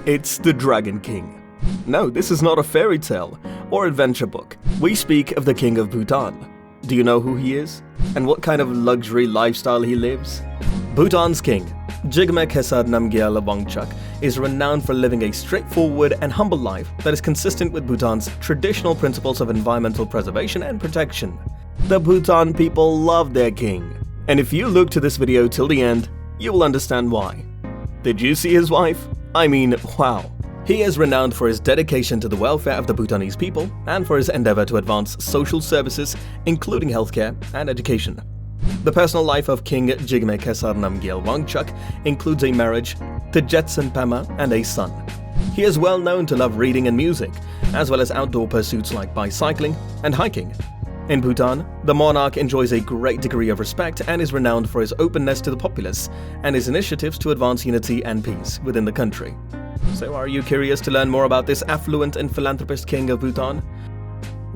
It's the Dragon King. No, this is not a fairy tale or adventure book. We speak of the King of Bhutan. Do you know who he is? And what kind of luxury lifestyle he lives? Bhutan's king, Jigme Khesar Namgyal Wangchuck, is renowned for living a straightforward and humble life that is consistent with Bhutan's traditional principles of environmental preservation and protection. The Bhutan people love their king. And if you look to this video till the end, you will understand why. Did you see his wife? I mean, wow. He is renowned for his dedication to the welfare of the Bhutanese people and for his endeavor to advance social services, including healthcare and education. The personal life of King Jigme Khesar Namgyal Wangchuck includes a marriage to Jetson Pema and a son. He is well known to love reading and music, as well as outdoor pursuits like bicycling and hiking. In Bhutan, the monarch enjoys a great degree of respect and is renowned for his openness to the populace and his initiatives to advance unity and peace within the country. So are you curious to learn more about this affluent and philanthropist king of Bhutan?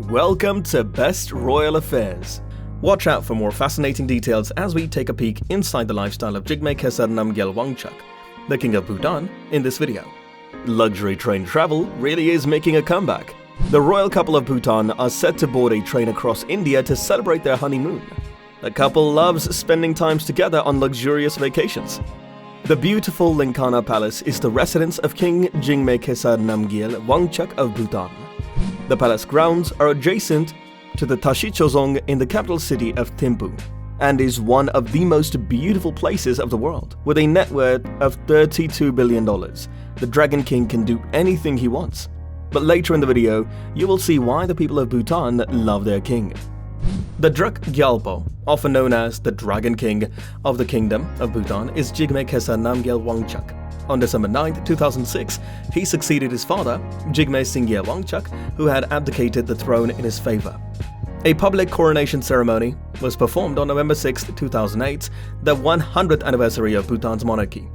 Welcome to Best Royal Affairs. Watch out for more fascinating details as we take a peek inside the lifestyle of Jigme Khesar Namgyal Wangchuck, the king of Bhutan, in this video. Luxury train travel really is making a comeback. The royal couple of Bhutan are set to board a train across India to celebrate their honeymoon. The couple loves spending time together on luxurious vacations. The beautiful Linkana Palace is the residence of King Jigme Khesar Namgyal Wangchuck of Bhutan. The palace grounds are adjacent to the Tashichozong in the capital city of Thimphu, and is one of the most beautiful places of the world. With a net worth of $32 billion, the Dragon King can do anything he wants. But later in the video, you will see why the people of Bhutan love their king. The Druk Gyalpo, often known as the Dragon King of the Kingdom of Bhutan, is Jigme Khesar Namgyal Wangchuck. On December 9, 2006, he succeeded his father, Jigme Singye Wangchuck, who had abdicated the throne in his favor. A public coronation ceremony was performed on November 6, 2008, the 100th anniversary of Bhutan's monarchy.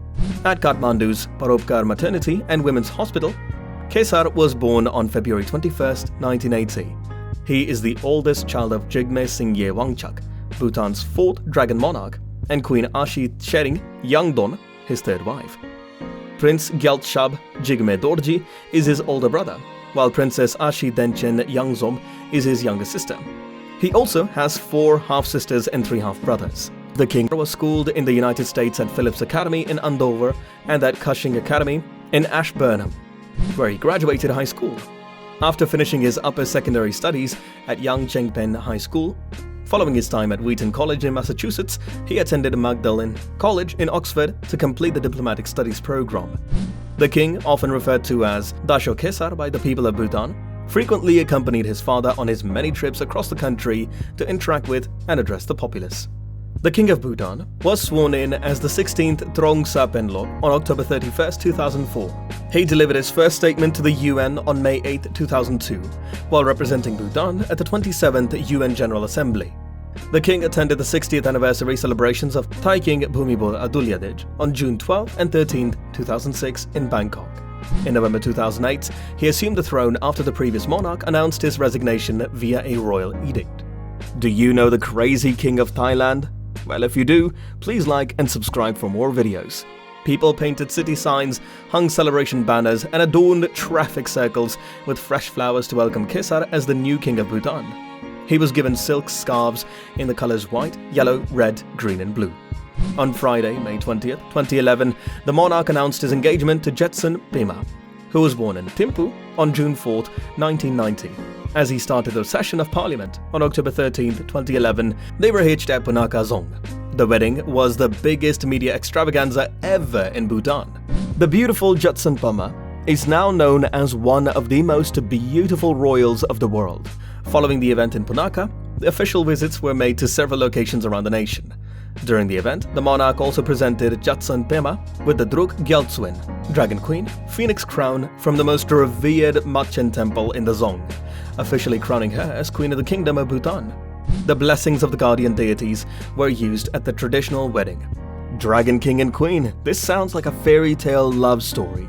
At Kathmandu's Paropkar Maternity and Women's Hospital, Khesar was born on February 21, 1980. He is the oldest child of Jigme Singye Wangchuck, Bhutan's fourth dragon monarch, and Queen Ashi Tshering Yangdon, his third wife. Prince Gyaltsab Jigme Dorji is his older brother, while Princess Ashi Denchen Yangzom is his younger sister. He also has 4 half-sisters and 3 half-brothers. The king was schooled in the United States at Phillips Academy in Andover and at Cushing Academy in Ashburnham, where he graduated high school. After finishing his upper secondary studies at Yangchengpen High School, following his time at Wheaton College in Massachusetts, he attended Magdalen College in Oxford to complete the diplomatic studies program. The king, often referred to as Dasho Khesar by the people of Bhutan, frequently accompanied his father on his many trips across the country to interact with and address the populace. The King of Bhutan was sworn in as the 16th Trongsa Penlo on October 31, 2004. He delivered his first statement to the UN on May 8, 2002, while representing Bhutan at the 27th UN General Assembly. The king attended the 60th anniversary celebrations of Thai King Bhumibol Adulyadej on June 12 and 13, 2006 in Bangkok. In November 2008, he assumed the throne after the previous monarch announced his resignation via a royal edict. Do you know the crazy king of Thailand? Well, if you do, please like and subscribe for more videos. People painted city signs, hung celebration banners, and adorned traffic circles with fresh flowers to welcome Khesar as the new king of Bhutan. He was given silk scarves in the colors white, yellow, red, green, and blue. On Friday, May 20, 2011, the monarch announced his engagement to Jetson Pema, who was born in Thimphu on June 4, 1990. As he started the session of parliament on October 13, 2011, they were hitched at Punakha Zong. The wedding was the biggest media extravaganza ever in Bhutan. The beautiful Jetson Pema is now known as one of the most beautiful royals of the world. Following the event in Punakha, the official visits were made to several locations around the nation. During the event, the monarch also presented Jetson Pema with the Druk Gyaltsuen, Dragon Queen, Phoenix Crown from the most revered Machen temple in the Zong, officially crowning her as Queen of the Kingdom of Bhutan. The blessings of the guardian deities were used at the traditional wedding. Dragon King and Queen, this sounds like a fairy tale love story.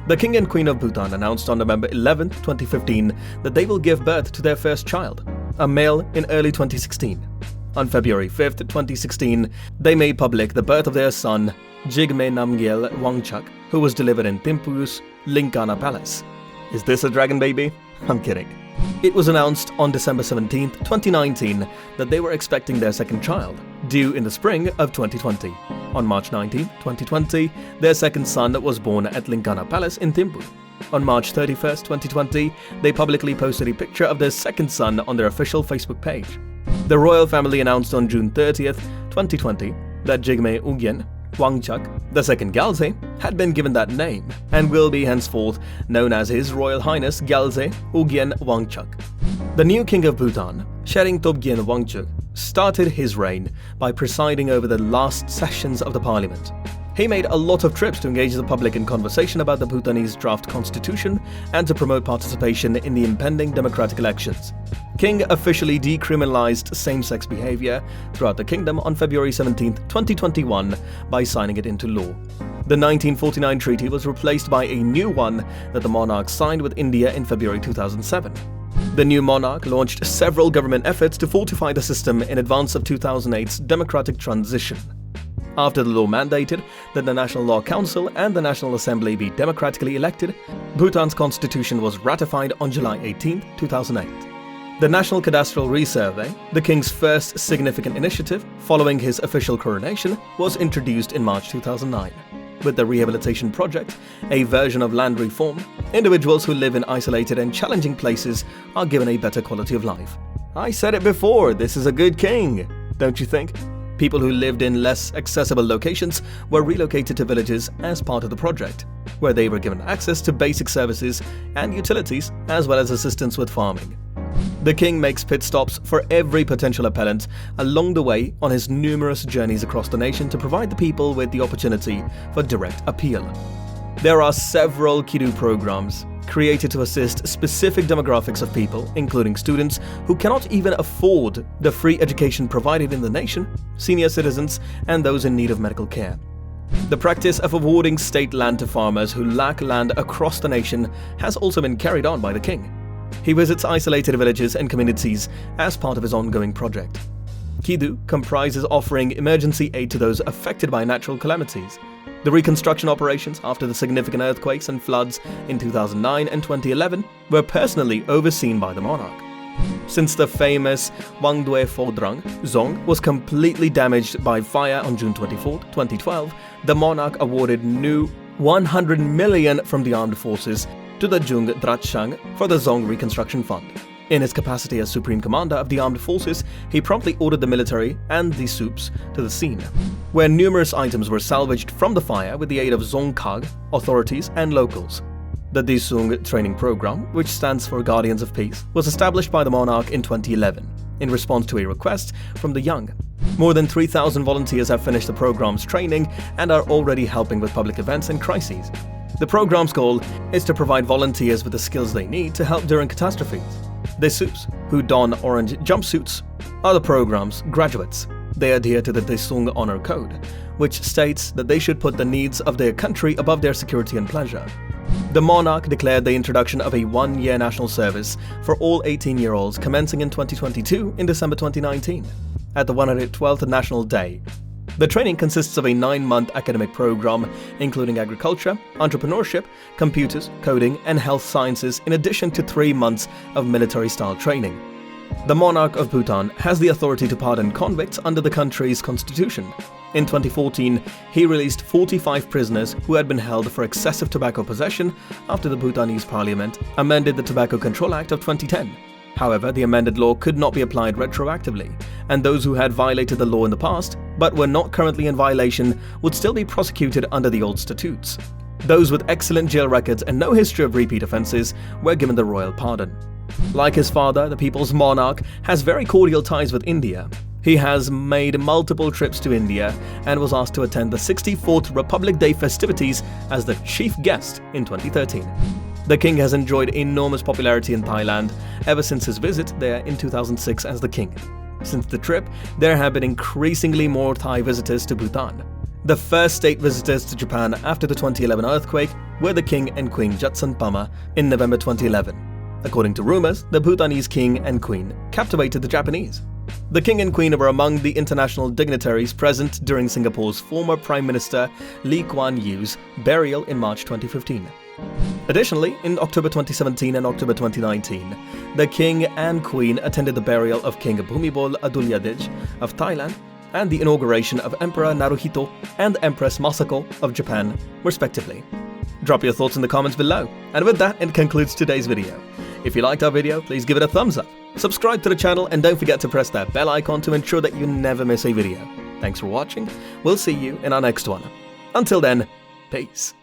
The King and Queen of Bhutan announced on November 11, 2015 that they will give birth to their first child, a male, in early 2016. On February 5, 2016, they made public the birth of their son, Jigme Namgyel Wangchuck, who was delivered in Thimphu's Linkana Palace. Is this a dragon baby? I'm kidding. It was announced on December 17, 2019 that they were expecting their second child, due in the spring of 2020. On March 19, 2020, their second son was born at Linkana Palace in Thimphu. On March 31, 2020, they publicly posted a picture of their second son on their official Facebook page. The royal family announced on June 30, 2020 that Jigme Ugyen Wangchuck, the second Gyaltse, had been given that name and will be henceforth known as His Royal Highness Gyaltse Ugyen Wangchuck. The new King of Bhutan, Shering Tobgyen Wangchuck, started his reign by presiding over the last sessions of the parliament. He made a lot of trips to engage the public in conversation about the Bhutanese draft constitution and to promote participation in the impending democratic elections. King officially decriminalized same-sex behavior throughout the kingdom on February 17, 2021 by signing it into law. The 1949 treaty was replaced by a new one that the monarch signed with India in February 2007. The new monarch launched several government efforts to fortify the system in advance of 2008's democratic transition. After the law mandated that the National Law Council and the National Assembly be democratically elected, Bhutan's constitution was ratified on July 18, 2008. The National Cadastral Resurvey, the king's first significant initiative following his official coronation, was introduced in March 2009. With the Rehabilitation Project, a version of land reform, individuals who live in isolated and challenging places are given a better quality of life. I said it before, this is a good king, don't you think? People who lived in less accessible locations were relocated to villages as part of the project, where they were given access to basic services and utilities, as well as assistance with farming. The king makes pit stops for every potential appellant along the way on his numerous journeys across the nation to provide the people with the opportunity for direct appeal. There are several Kidu programs created to assist specific demographics of people, including students who cannot even afford the free education provided in the nation, senior citizens, and those in need of medical care. The practice of awarding state land to farmers who lack land across the nation has also been carried on by the king. He visits isolated villages and communities as part of his ongoing project. Kidu comprises offering emergency aid to those affected by natural calamities. The reconstruction operations after the significant earthquakes and floods in 2009 and 2011 were personally overseen by the monarch. Since the famous Wangdue Phodrang Zong was completely damaged by fire on June 24, 2012, the monarch awarded new 100 million from the armed forces to the Jung Dratshang for the Zong Reconstruction Fund. In his capacity as Supreme Commander of the Armed Forces, he promptly ordered the military and the soups to the scene, where numerous items were salvaged from the fire with the aid of Zongkag, authorities and locals. The Disung training program, which stands for Guardians of Peace, was established by the monarch in 2011, in response to a request from the young. More than 3,000 volunteers have finished the program's training and are already helping with public events and crises. The program's goal is to provide volunteers with the skills they need to help during catastrophes. The Soups, who don orange jumpsuits, are the program's graduates. They adhere to the Desung Honor Code, which states that they should put the needs of their country above their security and pleasure. The monarch declared the introduction of a one-year national service for all 18-year-olds commencing in 2022 in December 2019, at the 112th National Day. The training consists of a 9-month academic program, including agriculture, entrepreneurship, computers, coding, and health sciences, in addition to 3 months of military-style training. The monarch of Bhutan has the authority to pardon convicts under the country's constitution. In 2014, he released 45 prisoners who had been held for excessive tobacco possession after the Bhutanese parliament amended the Tobacco Control Act of 2010. However, the amended law could not be applied retroactively, and those who had violated the law in the past, but were not currently in violation, would still be prosecuted under the old statutes. Those with excellent jail records and no history of repeat offences were given the royal pardon. Like his father, the people's monarch has very cordial ties with India. He has made multiple trips to India and was asked to attend the 64th Republic Day festivities as the chief guest in 2013. The king has enjoyed enormous popularity in Thailand ever since his visit there in 2006 as the king. Since the trip, there have been increasingly more Thai visitors to Bhutan. The first state visitors to Japan after the 2011 earthquake were the king and queen Jatsan Pama in November 2011. According to rumors, the Bhutanese king and queen captivated the Japanese. The King and Queen were among the international dignitaries present during Singapore's former Prime Minister Lee Kuan Yew's burial in March 2015. Additionally, in October 2017 and October 2019, the King and Queen attended the burial of King Bhumibol Adulyadej of Thailand and the inauguration of Emperor Naruhito and Empress Masako of Japan, respectively. Drop your thoughts in the comments below. And with that, it concludes today's video. If you liked our video, please give it a thumbs up, subscribe to the channel, and don't forget to press that bell icon to ensure that you never miss a video. Thanks for watching. We'll see you in our next one. Until then, peace.